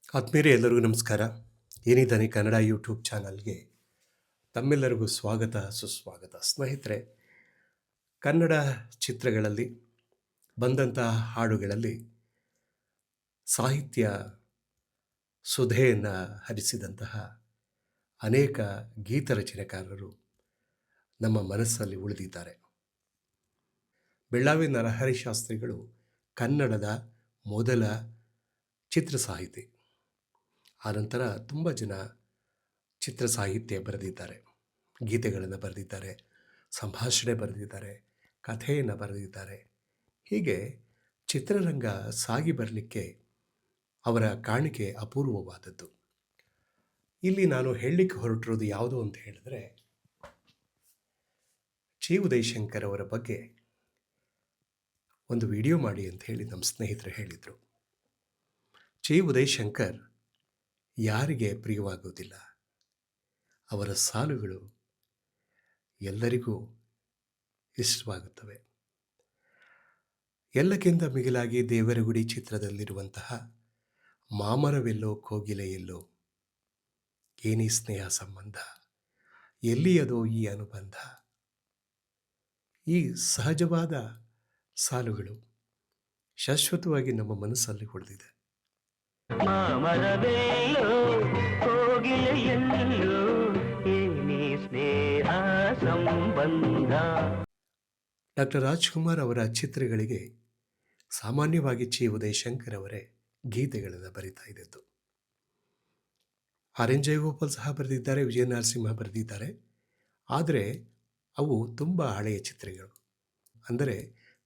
ಆತ್ಮೀಯರೇ ಎಲ್ಲರಿಗೂ ನಮಸ್ಕಾರ. ಏನಿದ್ದಾನೆ ಕನ್ನಡ ಯೂಟ್ಯೂಬ್ ಚಾನಲ್ಗೆ ತಮ್ಮೆಲ್ಲರಿಗೂ ಸ್ವಾಗತ ಸುಸ್ವಾಗತ. ಸ್ನೇಹಿತರೆ, ಕನ್ನಡ ಚಿತ್ರಗಳಲ್ಲಿ ಬಂದಂತಹ ಹಾಡುಗಳಲ್ಲಿ ಸಾಹಿತ್ಯ ಸುಧೆಯನ್ನು ಹರಿಸಿದಂತಹ ಅನೇಕ ಗೀತರಚನೆಕಾರರು ನಮ್ಮ ಮನಸ್ಸಲ್ಲಿ ಉಳಿದಿದ್ದಾರೆ. ಬೆಳ್ಳಾವಿ ನರಹರಿ ಶಾಸ್ತ್ರಿಗಳು ಕನ್ನಡದ ಮೊದಲ ಚಿತ್ರ ಸಾಹಿತಿ. ಆನಂತರ ತುಂಬ ಜನ ಚಿತ್ರ ಸಾಹಿತ್ಯ ಬರೆದಿದ್ದಾರೆ, ಗೀತೆಗಳನ್ನು ಬರೆದಿದ್ದಾರೆ, ಸಂಭಾಷಣೆ ಬರೆದಿದ್ದಾರೆ, ಕಥೆಯನ್ನು ಬರೆದಿದ್ದಾರೆ. ಹೀಗೆ ಚಿತ್ರರಂಗ ಸಾಗಿ ಬರಲಿಕ್ಕೆ ಅವರ ಕಾಣಿಕೆ ಅಪೂರ್ವವಾದದ್ದು. ಇಲ್ಲಿ ನಾನು ಹೇಳಲಿಕ್ಕೆ ಹೊರಟಿರೋದು ಯಾವುದು ಅಂತ ಹೇಳಿದ್ರೆ, ಚಿ ಉದಯಶಂಕರ್ ಅವರ ಬಗ್ಗೆ ಒಂದು ವಿಡಿಯೋ ಮಾಡಿ ಅಂತ ಹೇಳಿ ನಮ್ಮ ಸ್ನೇಹಿತರು ಹೇಳಿದರು. ಚಿ ಉದಯಶಂಕರ್ ಯಾರಿಗೆ ಪ್ರಿಯವಾಗುವುದಿಲ್ಲ? ಅವರ ಸಾಲುಗಳು ಎಲ್ಲರಿಗೂ ಇಷ್ಟವಾಗುತ್ತವೆ. ಎಲ್ಲಕ್ಕಿಂತ ಮಿಗಿಲಾಗಿ ದೇವರಗುಡಿ ಚಿತ್ರದಲ್ಲಿರುವಂತಹ ಮಾಮರವೆಲ್ಲೋ ಕೋಗಿಲೆಯೆಲ್ಲೋ, ಏನಿ ಸ್ನೇಹ ಸಂಬಂಧ, ಎಲ್ಲಿಯದೋ ಈ ಅನುಬಂಧ, ಈ ಸಹಜವಾದ ಸಾಲುಗಳು ಶಾಶ್ವತವಾಗಿ ನಮ್ಮ ಮನಸ್ಸಲ್ಲಿ ಉಳಿದಿದೆ. ಮಾಮರವೆಲ್ಲೋ ಕೋಗಿಲೆಯೆಲ್ಲೋ, ಏನಿ ಸ್ನೇಹ ಸಂಬಂಧ. ಡಾಕ್ಟರ್ ರಾಜ್ಕುಮಾರ್ ಅವರ ಚಿತ್ರಗಳಿಗೆ ಸಾಮಾನ್ಯವಾಗಿ ಚಿ ಉದಯಶಂಕರ್ ಅವರೇ ಗೀತೆಗಳನ್ನು ಬರಿತಾ ಇದ್ದದ್ದು. ಆರ್ ಎನ್ ಜಯಗೋಪಾಲ್ ಸಹ ಬರೆದಿದ್ದಾರೆ, ವಿಜಯ ನರಸಿಂಹ ಬರೆದಿದ್ದಾರೆ. ಆದರೆ ಅವು ತುಂಬ ಹಳೆಯ ಚಿತ್ರಗಳು. ಅಂದರೆ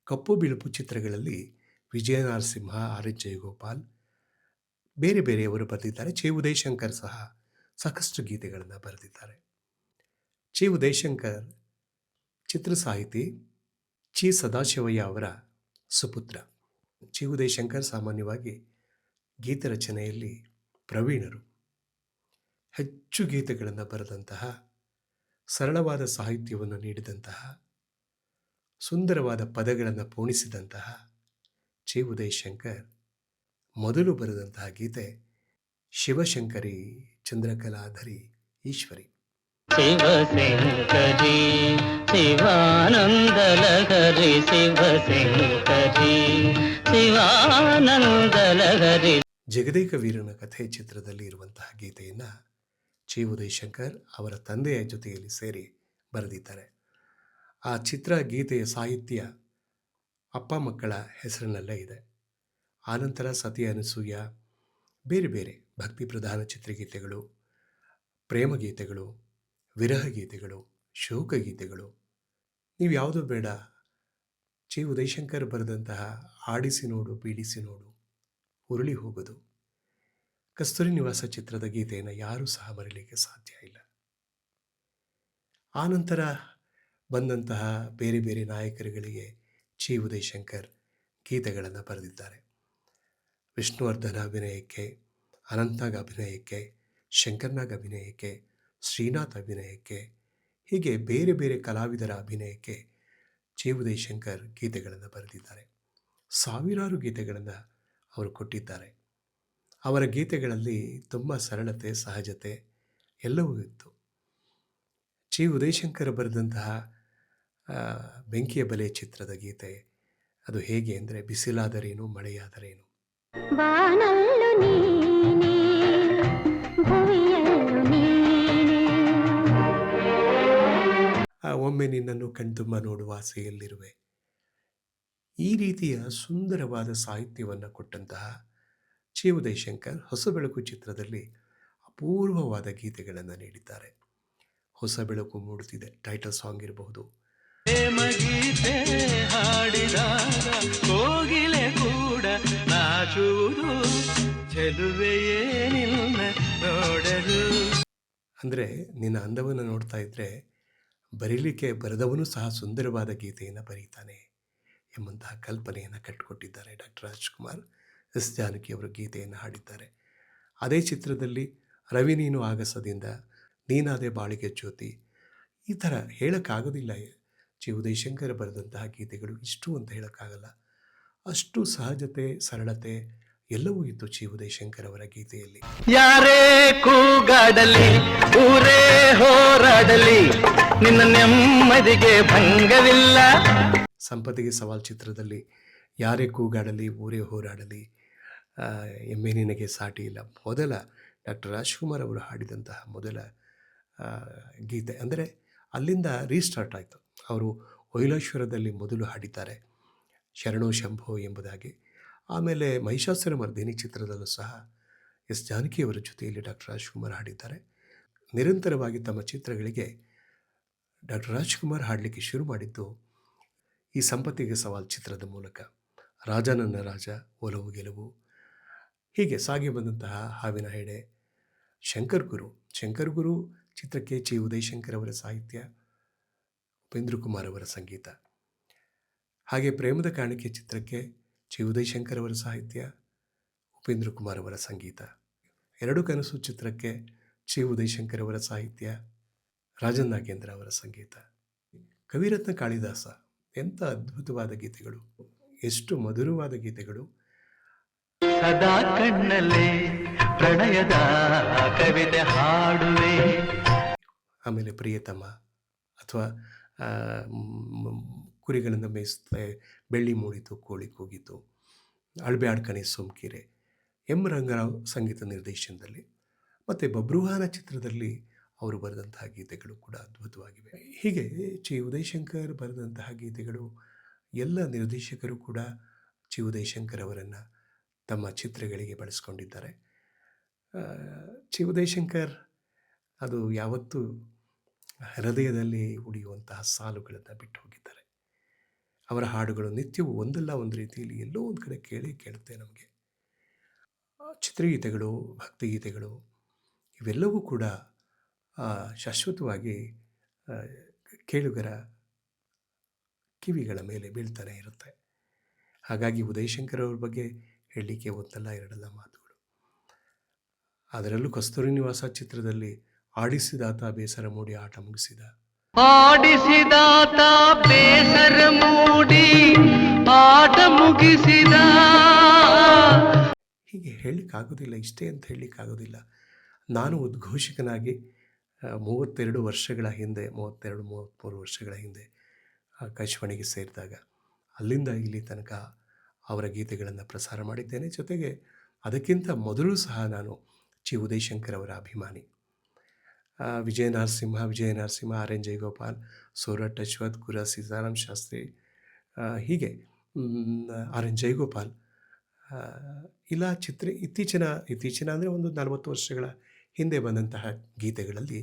ಕಪ್ಪು ಬಿಳುಪು ಚಿತ್ರಗಳಲ್ಲಿ ವಿಜಯ ನರಸಿಂಹ, ಆರ್ ಎನ್ ಜಯಗೋಪಾಲ್, ಬೇರೆ ಬೇರೆಯವರು ಬರೆದಿದ್ದಾರೆ. ಚಿ ಉದಯಶಂಕರ್ ಸಹ ಸಾಕಷ್ಟು ಗೀತೆಗಳನ್ನು ಬರೆದಿದ್ದಾರೆ. ಚಿ ಉದಯಶಂಕರ್ ಚಿತ್ರ ಸಾಹಿತಿ ಚಿ ಸದಾಶಿವಯ್ಯ ಅವರ ಸುಪುತ್ರ. ಚಿ ಉದಯಶಂಕರ್ ಸಾಮಾನ್ಯವಾಗಿ ಗೀತರಚನೆಯಲ್ಲಿ ಪ್ರವೀಣರು. ಹೆಚ್ಚು ಗೀತೆಗಳನ್ನು ಬರೆದಂತಹ, ಸರಳವಾದ ಸಾಹಿತ್ಯವನ್ನು ನೀಡಿದಂತಹ, ಸುಂದರವಾದ ಪದಗಳನ್ನು ಪೋಣಿಸಿದಂತಹ ಚಿ ಉದಯಶಂಕರ್ ಮೊದಲು ಬರೆದಂತಹ ಗೀತೆ ಶಿವಶಂಕರಿ ಚಂದ್ರಕಲಾಧರಿ ಈಶ್ವರಿ. ಶಿವಶಂಕರಿ ಶಿವಾನಂದಲಹರಿ, ಶಿವಶಂಕರಿ ಶಿವಾನಂದಲಹರಿ. ಜಗದೇಕ ವೀರನ ಕಥೆ ಚಿತ್ರದಲ್ಲಿ ಇರುವಂತಹ ಗೀತೆಯನ್ನು ಚಿ ಉದಯಶಂಕರ್ ಅವರ ತಂದೆಯ ಜೊತೆಯಲ್ಲಿ ಸೇರಿ ಬರೆದಿದ್ದಾರೆ. ಆ ಚಿತ್ರ ಗೀತೆಯ ಸಾಹಿತ್ಯ ಅಪ್ಪ ಮಕ್ಕಳ ಹೆಸರಿನಲ್ಲೇ ಇದೆ. ಆನಂತರ ಸತಿ ಅನಸೂಯ, ಬೇರೆ ಬೇರೆ ಭಕ್ತಿ ಪ್ರಧಾನ ಚಿತ್ರಗೀತೆಗಳು, ಪ್ರೇಮ ಗೀತೆಗಳು, ವಿರಹ ಗೀತೆಗಳು, ಶೋಕ ಗೀತೆಗಳು, ನೀವು ಯಾವುದೂ ಬೇಡ, ಚಿ ಉದಯಶಂಕರ್ ಬರೆದಂತಹ ಆಡಿಸಿ ನೋಡು ಬೀಳಿಸಿ ನೋಡು, ಉರುಳಿ ಹೋಗೋದು, ಕಸ್ತೂರಿ ನಿವಾಸ ಚಿತ್ರದ ಗೀತೆಯನ್ನು ಯಾರೂ ಸಹ ಬರೀಲಿಕ್ಕೆ ಸಾಧ್ಯ ಇಲ್ಲ. ಆನಂತರ ಬಂದಂತಹ ಬೇರೆ ಬೇರೆ ನಾಯಕರುಗಳಿಗೆ ಚಿ ಉದಯಶಂಕರ್ ಗೀತೆಗಳನ್ನು ಬರೆದಿದ್ದಾರೆ. ವಿಷ್ಣುವರ್ಧನ ಅಭಿನಯಕ್ಕೆ, ಅನಂತ್ನಾಗ್ ಅಭಿನಯಕ್ಕೆ, ಶಂಕರ್ನಾಗ್ ಅಭಿನಯಕ್ಕೆ, ಶ್ರೀನಾಥ್ ಅಭಿನಯಕ್ಕೆ, ಹೀಗೆ ಬೇರೆ ಬೇರೆ ಕಲಾವಿದರ ಅಭಿನಯಕ್ಕೆ ಚಿ ಉದಯಶಂಕರ್ ಗೀತೆಗಳನ್ನು ಬರೆದಿದ್ದಾರೆ. ಸಾವಿರಾರು ಗೀತೆಗಳನ್ನು ಅವರು ಕೊಟ್ಟಿದ್ದಾರೆ. ಅವರ ಗೀತೆಗಳಲ್ಲಿ ತುಂಬ ಸರಳತೆ, ಸಹಜತೆ ಎಲ್ಲವೂ ಇತ್ತು. ಚಿ ಉದಯಶಂಕರ್ ಬರೆದಂತಹ ಬೆಂಕಿಯ ಬಲೆ ಚಿತ್ರದ ಗೀತೆ ಅದು ಹೇಗೆ ಅಂದರೆ, ಬಿಸಿಲಾದರೇನು ಮಳೆಯಾದರೇನು, ಬಾನಲ್ಲು ನೀನೆ ಭುವಿಯಲ್ಲು ನೀನೆ, ಒಮ್ಮೆ ನಿನ್ನನ್ನು ಕಣ್ತುಂಬ ನೋಡುವ ಆಸೆಯಲ್ಲಿರುವೆ, ಈ ರೀತಿಯ ಸುಂದರವಾದ ಸಾಹಿತ್ಯವನ್ನು ಕೊಟ್ಟಂತಹ ಚಿ ಉದಯಶಂಕರ್ ಹೊಸ ಬೆಳಕು ಚಿತ್ರದಲ್ಲಿ ಅಪೂರ್ವವಾದ ಗೀತೆಗಳನ್ನು ನೀಡಿದ್ದಾರೆ. ಹೊಸ ಬೆಳಕು ಮೂಡುತ್ತಿದೆ ಟೈಟಲ್ ಸಾಂಗ್ ಇರಬಹುದು. ಪ್ರೇಮಗೀತೆ ಹಾಡಿದಾಗ ಕೋಗಿಲೆ ಕೂಡ ನಾಚುವುದು, ಚೆಲುವೆಯೇ ನಿನ್ನ ನೋಡಲು. ಅಂದರೆ ನಿನ್ನ ಅಂದವನ್ನು ನೋಡ್ತಾ ಇದ್ದರೆ ಬರೀಲಿಕ್ಕೆ ಬರೆದವನು ಸಹ ಸುಂದರವಾದ ಗೀತೆಯನ್ನು ಬರೀತಾನೆ ಎಂಬಂತಹ ಕಲ್ಪನೆಯನ್ನು ಕಟ್ಟಿಕೊಟ್ಟಿದ್ದಾರೆ ಡಾಕ್ಟರ್ ರಾಜ್ಕುಮಾರ್. ಎಸ್ ಜಾನಕಿ ಅವರು ಗೀತೆಯನ್ನು ಹಾಡಿದ್ದಾರೆ. ಅದೇ ಚಿತ್ರದಲ್ಲಿ ರವಿ ನೀನು ಆಗಸದಿಂದ, ನೀನಾದೆ ಬಾಳಿಗೆ ಜ್ಯೋತಿ, ಈ ಥರ ಹೇಳೋಕ್ಕಾಗೋದಿಲ್ಲ. ಚಿ ಉದಯಶಂಕರ್ ಬರೆದಂತಹ ಗೀತೆಗಳು ಇಷ್ಟು ಅಂತ ಹೇಳೋಕ್ಕಾಗಲ್ಲ. ಅಷ್ಟು ಸಹಜತೆ, ಸರಳತೆ ಎಲ್ಲವೂ ಇತ್ತು ಚಿ ಉದಯಶಂಕರ್ ಅವರ ಗೀತೆಯಲ್ಲಿ. ಯಾರೇ ಕೂಗಾಡಲಿ ಊರೇ ಹೋರಾಡಲಿ ನಿನ್ನ ನೆಮ್ಮದಿಗೆ ಭಂಗವಿಲ್ಲ. ಸಂಪತ್ತಿಗೆ ಸವಾಲ್ ಚಿತ್ರದಲ್ಲಿ ಯಾರೇ ಕೂಗಾಡಲಿ ಊರೇ ಹೋರಾಡಲಿ ಎಮ್ಮೆ ನಿನಗೆ ಸಾಟಿ ಇಲ್ಲ ಮೊದಲ ಡಾಕ್ಟರ್ ರಾಜ್ಕುಮಾರ್ ಅವರು ಹಾಡಿದಂತಹ ಮೊದಲ ಗೀತೆ. ಅಂದರೆ ಅಲ್ಲಿಂದ ರೀಸ್ಟಾರ್ಟ್ ಆಯಿತು. ಅವರು ಒಯ್ಲೇಶ್ವರದಲ್ಲಿ ಮೊದಲು ಹಾಡಿದ್ದಾರೆ ಶರಣೋ ಶಂಭೋ ಎಂಬುದಾಗಿ. ಆಮೇಲೆ ಮಹಿಷಾಸುರ ಮರ್ದಿನಿ ಚಿತ್ರದಲ್ಲೂ ಸಹ ಎಸ್ ಜಾನಕಿಯವರ ಜೊತೆಯಲ್ಲಿ ಡಾಕ್ಟರ್ ರಾಜ್ಕುಮಾರ್ ಹಾಡಿದ್ದಾರೆ. ನಿರಂತರವಾಗಿ ತಮ್ಮ ಚಿತ್ರಗಳಿಗೆ ಡಾಕ್ಟರ್ ರಾಜ್ಕುಮಾರ್ ಹಾಡಲಿಕ್ಕೆ ಶುರು ಮಾಡಿದ್ದು ಈ ಸಂಪತ್ತಿಗೆ ಸವಾಲ್ ಚಿತ್ರದ ಮೂಲಕ. ರಾಜ ನನ್ನ ರಾಜ, ಒಲವು ಗೆಲುವು, ಹೀಗೆ ಸಾಗಿ ಬಂದಂತಹ ಹಾವಿನ ಹೆಡೆ, ಶಂಕರ್ ಗುರು ಚಿತ್ರಕ್ಕೆ ಚಿ ಉದಯಶಂಕರ್ ಅವರ ಸಾಹಿತ್ಯ, ಉಪೇಂದ್ರ ಕುಮಾರ್ ಅವರ ಸಂಗೀತ. ಹಾಗೆ ಪ್ರೇಮದ ಕಾಣಿಕೆ ಚಿತ್ರಕ್ಕೆ ಚಿ ಉದಯಶಂಕರ್ ಅವರ ಸಾಹಿತ್ಯ, ಉಪೇಂದ್ರ ಕುಮಾರ್ ಅವರ ಸಂಗೀತ. ಎರಡು ಕನಸು ಚಿತ್ರಕ್ಕೆ ಚಿ ಉದಯಶಂಕರ್ ಅವರ ಸಾಹಿತ್ಯ, ರಾಜನ್ ನಾಗೇಂದ್ರ ಅವರ ಸಂಗೀತ. ಕವಿರತ್ನ ಕಾಳಿದಾಸ, ಎಂಥ ಅದ್ಭುತವಾದ ಗೀತೆಗಳು, ಎಷ್ಟು ಮಧುರವಾದ ಗೀತೆಗಳು. ಸದಾ ಕಣ್ಣಲ್ಲೇ ಪ್ರಣಯದ ಕವಿತೆ ಹಾಡುವೆ. ಆಮೇಲೆ ಪ್ರಿಯತಮ ಅಥವಾ ಕುರಿಗಳನ್ನು ಮೇಯಿಸುತ್ತೆ, ಬೆಳ್ಳಿ ಮೂಡಿತು ಕೋಳಿ ಕೂಗಿತು, ಅಳ್ಬೆ ಆಡ್ಕಣೆ ಸೋಂಕಿರೆ, ಎಂ ರಂಗರಾವ್ ಸಂಗೀತ ನಿರ್ದೇಶನದಲ್ಲಿ. ಮತ್ತು ಬಬ್ರುವಾಹನ ಚಿತ್ರದಲ್ಲಿ ಅವರು ಬರೆದಂತಹ ಗೀತೆಗಳು ಕೂಡ ಅದ್ಭುತವಾಗಿವೆ. ಹೀಗೆ ಚಿ ಉದಯಶಂಕರ್ ಬರೆದಂತಹ ಗೀತೆಗಳು, ಎಲ್ಲ ನಿರ್ದೇಶಕರು ಕೂಡ ಚಿ ಉದಯಶಂಕರ್ ಅವರನ್ನು ತಮ್ಮ ಚಿತ್ರಗಳಿಗೆ ಬಳಸ್ಕೊಂಡಿದ್ದಾರೆ. ಚಿ ಉದಯಶಂಕರ್ ಅದು ಯಾವತ್ತೂ ಹೃದಯದಲ್ಲಿ ಉಳಿಯುವಂತಹ ಸಾಲುಗಳನ್ನು ಬಿಟ್ಟು ಹೋಗಿದ್ದಾರೆ. ಅವರ ಹಾಡುಗಳು ನಿತ್ಯವೂ ಒಂದಲ್ಲ ಒಂದು ರೀತಿಯಲ್ಲಿ ಎಲ್ಲೋ ಒಂದು ಕಡೆ ಕೇಳುತ್ತೆ ನಮಗೆ. ಚಿತ್ರಗೀತೆಗಳು, ಭಕ್ತಿಗೀತೆಗಳು ಇವೆಲ್ಲವೂ ಕೂಡ ಶಾಶ್ವತವಾಗಿ ಕೇಳುಗರ ಕಿವಿಗಳ ಮೇಲೆ ಬೀಳ್ತಾನೆ ಇರುತ್ತೆ. ಹಾಗಾಗಿ ಉದಯಶಂಕರ್ ಅವ್ರ ಬಗ್ಗೆ ಹೇಳಲಿಕ್ಕೆ ಒಂದಲ್ಲ ಎರಡಲ್ಲ ಮಾತುಗಳು. ಅದರಲ್ಲೂ ಕಸ್ತೂರಿ ನಿವಾಸ ಚಿತ್ರದಲ್ಲಿ ಆಡಿಸಿದಾತ ಬೇಸರ ಮೂಡಿ ಆಟ ಮುಗಿಸಿದ, ಆಡಿಸಿದಾತ ಬೇಸರ ಮೂಡಿ ಆಟ ಮುಗಿಸಿದ, ಹೀಗೆ ಹೇಳಲಿಕ್ಕಾಗೋದಿಲ್ಲ, ಇಷ್ಟೇ ಅಂತ ಹೇಳಲಿಕ್ಕಾಗೋದಿಲ್ಲ. ನಾನು ಉದ್ಘೋಷಕನಾಗಿ 32 ವರ್ಷಗಳ ಹಿಂದೆ, 33 ವರ್ಷಗಳ ಹಿಂದೆ ಆಕಾಶವಾಣಿಗೆ ಸೇರಿದಾಗ ಅಲ್ಲಿಂದ ಇಲ್ಲಿ ತನಕ ಅವರ ಗೀತೆಗಳನ್ನು ಪ್ರಸಾರ ಮಾಡಿದ್ದೇನೆ. ಜೊತೆಗೆ ಅದಕ್ಕಿಂತ ಮೊದಲು ಸಹ ನಾನು ಚಿ ಉದಯಶಂಕರ್ ಅವರ ಅಭಿಮಾನಿ. ವಿಜಯ ನರಸಿಂಹ, ಆರ್ ಎನ್ ಜಯಗೋಪಾಲ್, ಸೋರಠ್ ಅಶ್ವಥ್, ಗುರ ಸೀತಾರಾಮ್ ಶಾಸ್ತ್ರಿ, ಹೀಗೆ ಆರ್ ಎನ್ ಜಯಗೋಪಾಲ್ ಇಲ್ಲ ಇತ್ತೀಚಿನ ಅಂದರೆ ಒಂದು 40 ವರ್ಷಗಳ ಹಿಂದೆ ಬಂದಂತಹ ಗೀತೆಗಳಲ್ಲಿ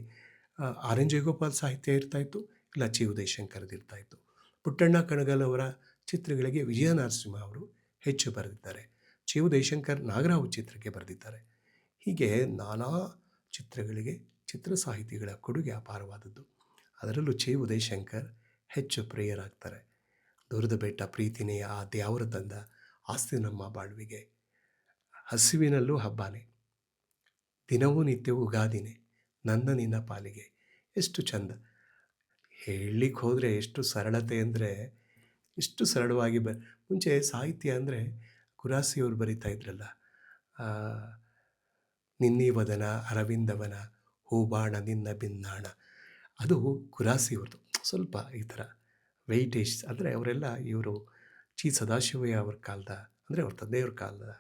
ಆರ್ ಎನ್ ಜಯಗೋಪಾಲ್ ಸಾಹಿತ್ಯ ಇರ್ತಾಯಿತ್ತು, ಇಲ್ಲ ಚಿ ಉದಯಶಂಕರ್ದು ಇರ್ತಾಯಿತ್ತು. ಪುಟ್ಟಣ್ಣ ಕಣಗಾಲ್ ಅವರ ಚಿತ್ರಗಳಿಗೆ ವಿಜಯ ನರಸಿಂಹ ಅವರು ಹೆಚ್ಚು ಬರೆದಿದ್ದಾರೆ. ಚಿ ಉದಯಶಂಕರ್ ನಾಗರಾವ್ ಚಿತ್ರಕ್ಕೆ ಬರೆದಿದ್ದಾರೆ. ಹೀಗೆ ನಾನಾ ಚಿತ್ರಗಳಿಗೆ ಚಿತ್ರ ಸಾಹಿತಿಗಳ ಕೊಡುಗೆ ಅಪಾರವಾದದ್ದು. ಅದರಲ್ಲೂ ಚಿ ಉದಯಶಂಕರ್ ಹೆಚ್ಚು ಪ್ರಿಯರಾಗ್ತಾರೆ. ದೂರದ ಬೆಟ್ಟ ಪ್ರೀತಿನೇ ಆ ದ್ಯಾವರ ತಂದ ಆಸ್ತಿ ನಮ್ಮ ಬಾಳ್ವಿಗೆ, ಹಸಿವಿನಲ್ಲೂ ಹಬ್ಬಾನೆ, ದಿನವೂ ನಿತ್ಯವೂ ಉಗಾದಿನೇ, ನನ್ನ ನಿನ್ನ ಪಾಲಿಗೆ. ಎಷ್ಟು ಚಂದ ಹೇಳಲಿಕ್ಕೆ ಹೋದರೆ, ಎಷ್ಟು ಸರಳತೆ ಅಂದರೆ ಇಷ್ಟು ಸರಳವಾಗಿ ಮುಂಚೆ ಸಾಹಿತ್ಯ ಅಂದರೆ ಕುರಾಸಿಯವರು ಬರಿತಾ ಇದ್ರಲ್ಲ, ನಿನ್ನೀ ವದನ ಅರವಿಂದವನ ಹೂಬಾಣ ನಿನ್ನ ಬಿನ್ನಾಣ, ಅದು ಕುರಾಸಿಯವ್ರದ್ದು. ಸ್ವಲ್ಪ ಈ ಥರ ವೆಯ್ಟೇಜ್ ಅಂದರೆ ಅವರೆಲ್ಲ ಇವರು ಚಿ ಸದಾಶಿವಯ್ಯ ಅವ್ರ ಕಾಲದ, ಅಂದರೆ ಅವ್ರ ತಂದೆಯವ್ರ ಕಾಲದ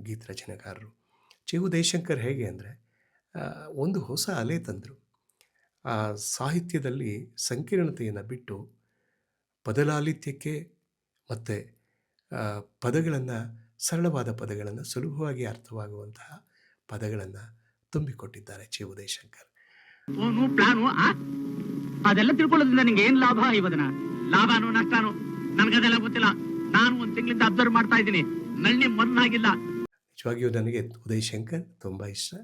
ಗೀತ ರಚನೆಕಾರರು. ಚಿ ಉದಯಶಂಕರ್ ಹೇಗೆ ಅಂದರೆ ಒಂದು ಹೊಸ ಅಲೆ ತಂದರು. ಆ ಸಾಹಿತ್ಯದಲ್ಲಿ ಸಂಕೀರ್ಣತೆಯನ್ನು ಬಿಟ್ಟು ಪದಲಾಲಿತ್ಯಕ್ಕೆ ಮತ್ತು ಪದಗಳನ್ನು, ಸರಳವಾದ ಪದಗಳನ್ನು, ಸುಲಭವಾಗಿ ಅರ್ಥವಾಗುವಂತಹ ಪದಗಳನ್ನು ತುಂಬಿಕೊಟ್ಟಿದ್ದಾರೆ ಚಿ ಉದಯಶಂಕರ್. ಪ್ಲಾನು ಅದೆಲ್ಲ ತಿಳ್ಕೊಳ್ಳೋದ್ರಿಂದ ನಿಂಗೆ ಏನ್ ಲಾಭ? ಇವದನ ಲಾಭನೋ ನಷ್ಟನೋ ನನಗದೆಲ್ಲ ಗೊತ್ತಿಲ್ಲ. ನಾನು ಒಂದು ತಿಂಗಳಿಂದ ಅಬ್ಸರ್ವ್ ಮಾಡ್ತಾ ಇದ್ದೀನಿ, ನಳ್ಳಿ ಮಣ್ಣಾಗಿಲ್ಲ. ನಿಜವಾಗಿಯೂ ನನಗೆ ಉದಯಶಂಕರ್ ತುಂಬ ಇಷ್ಟ.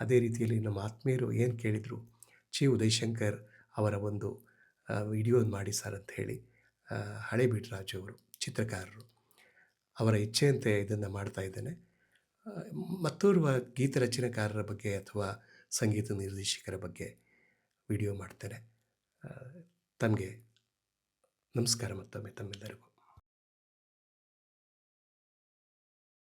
ಅದೇ ರೀತಿಯಲ್ಲಿ ನಮ್ಮ ಆತ್ಮೀಯರು ಏನು ಕೇಳಿದರು, ಚಿ ಉದಯಶಂಕರ್ ಅವರ ಒಂದು ವಿಡಿಯೋ ಮಾಡಿ ಸರ್ ಅಂತ ಹೇಳಿ, ಹಳೆ ಬಿಟ್ರಾಜು ಅವರು ಚಿತ್ರಕಾರರು, ಅವರ ಇಚ್ಛೆಯಂತೆ ಇದನ್ನು ಮಾಡ್ತಾ ಇದ್ದೇನೆ. ಮತ್ತೋರ್ವ ಗೀತ ರಚನೆಕಾರರ ಬಗ್ಗೆ ಅಥವಾ ಸಂಗೀತ ನಿರ್ದೇಶಕರ ಬಗ್ಗೆ ವಿಡಿಯೋ ಮಾಡ್ತೇನೆ. ತಮಗೆ ನಮಸ್ಕಾರ ಮತ್ತೊಮ್ಮೆ ತಮ್ಮೆಲ್ಲರಿಗೂ.